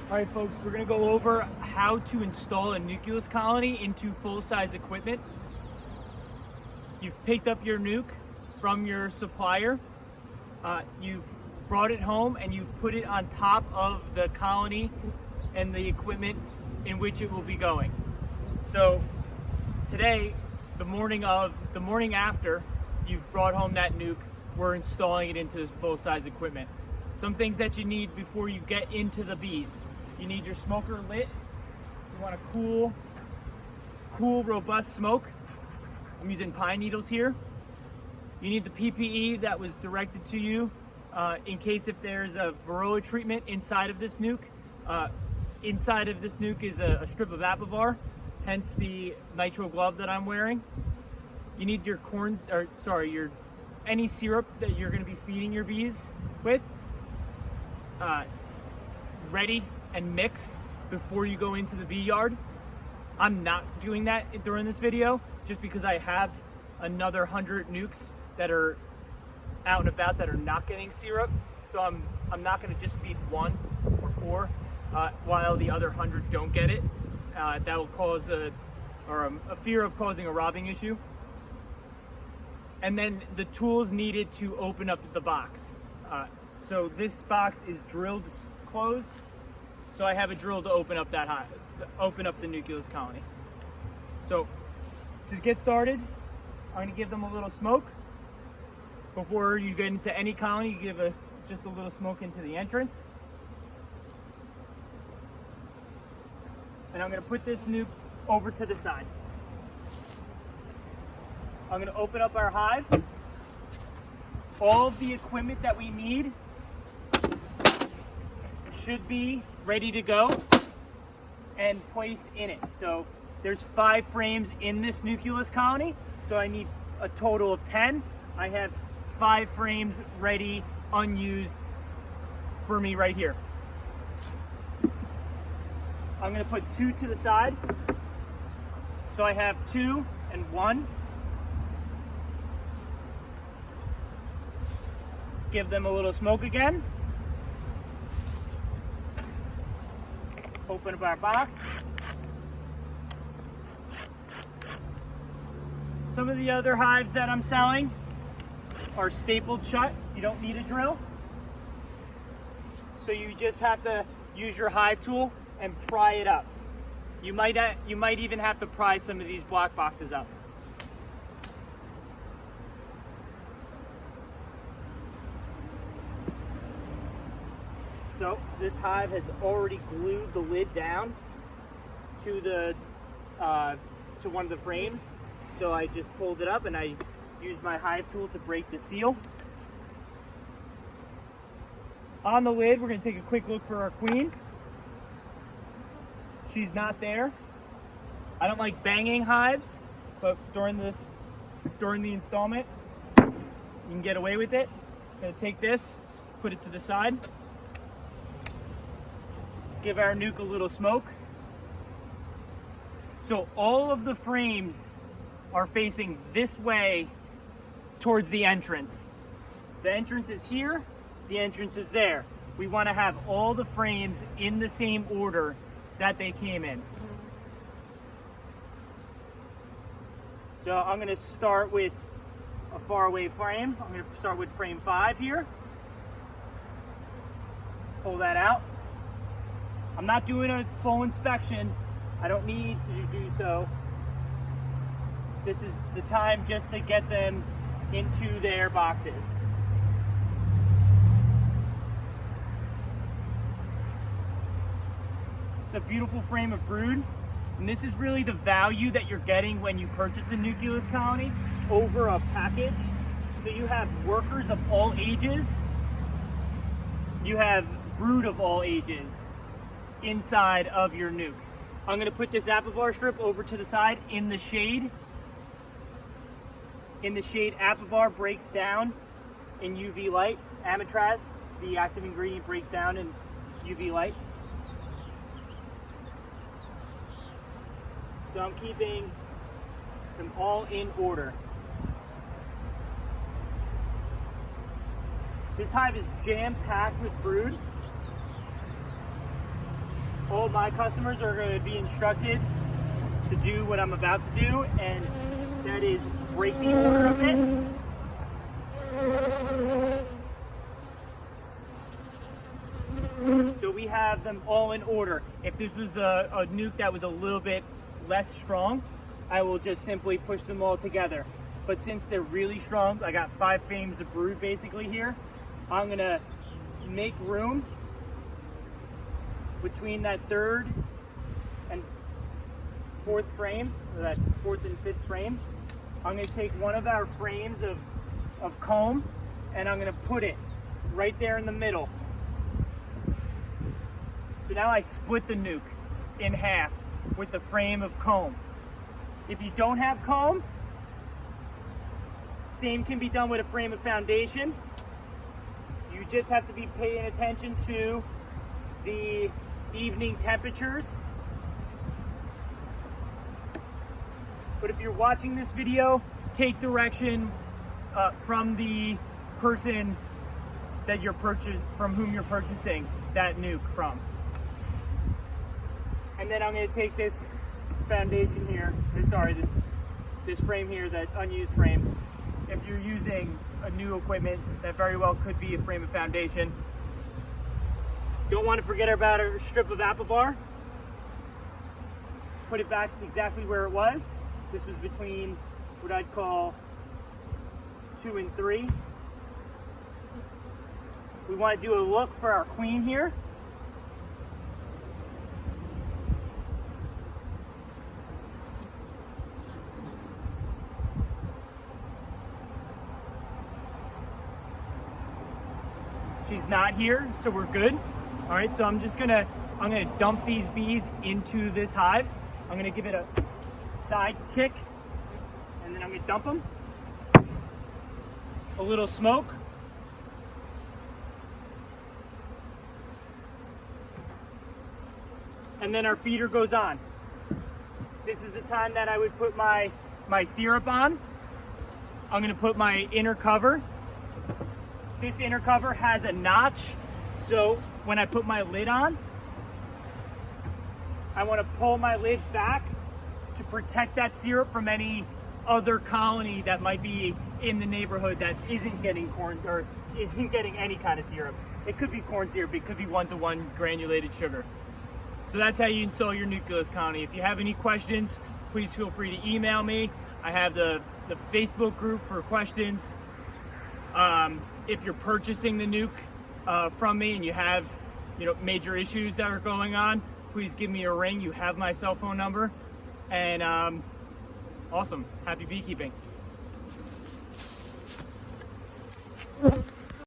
All right, folks, we're gonna go over how to install a nucleus colony into full-size equipment. You've picked up your nuc from your supplier. You've brought it home and you've put it on top of the colony and the equipment in which it will be going. So today, the morning after you've brought home that nuc, we're installing it into this full-size equipment. Some things that you need before you get into the bees. You need your smoker lit. You want a cool, robust smoke. I'm using pine needles here. You need the PPE that was directed to you in case if there's a varroa treatment inside of this nuc. Inside of this nuc is a strip of Apivar, hence the nitro glove that I'm wearing. You need your any syrup that you're going to be feeding your bees with ready and mixed before you go into the bee yard. I'm not doing that during this video just because I have another 100 nucs that are out and about that are not getting syrup. So I'm not going to just feed 1 or 4 while the other 100 don't get it. That will cause a fear of causing a robbing issue. And then the tools needed to open up the box. So this box is drilled closed. So I have a drill to open up the nucleus colony. So to get started, I'm going to give them a little smoke. Before you get into any colony, you give just a little smoke into the entrance. And I'm going to put this nuc over to the side. I'm going to open up our hive. All of the equipment that we need should be ready to go and placed in it. So there's 5 frames in this nucleus colony, so I need a total of 10. I have 5 frames ready, unused for me right here. I'm going to put 2 to the side. So I have 2 and 1. Give them a little smoke again. Open up our box. Some of the other hives that I'm selling are stapled shut. You don't need a drill. So you just have to use your hive tool and pry it up. You might even have to pry some of these block boxes up. So this hive has already glued the lid down to one of the frames. So I just pulled it up and I used my hive tool to break the seal. On the lid, we're going to take a quick look for our queen. She's not there. I don't like banging hives, but during the installment, you can get away with it. I'm going to take this, put it to the side. Give our nuc a little smoke. So all of the frames are facing this way towards the entrance. The entrance is here, the entrance is there. We want to have all the frames in the same order that they came in. So I'm going to start with a faraway frame. I'm going to start with frame 5 here. Pull that out. I'm not doing a full inspection. I don't need to do so. This is the time just to get them into their boxes. It's a beautiful frame of brood. And this is really the value that you're getting when you purchase a nucleus colony over a package. So you have workers of all ages. You have brood of all ages inside of your nuc. I'm going to put this Apivar strip over to the side in the shade. In the shade, Apivar breaks down in UV light. Amitraz, the active ingredient, breaks down in UV light. So I'm keeping them all in order. This hive is jam-packed with brood. all my customers are going to be instructed to do what I'm about to do, and that is break the order a bit. So we have them all in order. If this was a nuc that was a little bit less strong, I will just simply push them all together. But since they're really strong, I got 5 frames of brood basically here, I'm gonna make room between that 3rd and 4th frame, or that 4th and 5th frame. I'm gonna take one of our frames of comb, and I'm gonna put it right there in the middle. So now I split the nuc in half with the frame of comb. If you don't have comb, same can be done with a frame of foundation. You just have to be paying attention to the evening temperatures. But if you're watching this video, take direction from the person that from whom you're purchasing that nuc from. And then I'm going to take this foundation here, this frame here, that unused frame. If you're using a new equipment, that very well could be a frame of foundation. Don't want to forget about our strip of apple bar. Put it back exactly where it was. This was between what I'd call 2 and 3. We want to do a look for our queen here. She's not here, so we're good. All right, so I'm gonna dump these bees into this hive. I'm gonna give it a side kick, and then I'm gonna dump them. A little smoke. And then our feeder goes on. This is the time that I would put my syrup on. I'm gonna put my inner cover. This inner cover has a notch, so when I put my lid on, I want to pull my lid back to protect that syrup from any other colony that might be in the neighborhood that isn't getting corn or isn't getting any kind of syrup. It could be corn syrup, it could be 1-to-1 granulated sugar. So that's how you install your nucleus colony. If you have any questions, please feel free to email me. I have the Facebook group for questions. If you're purchasing the nuc from me and you have major issues that are going on, please give me a ring. You have my cell phone number. And awesome. Happy beekeeping.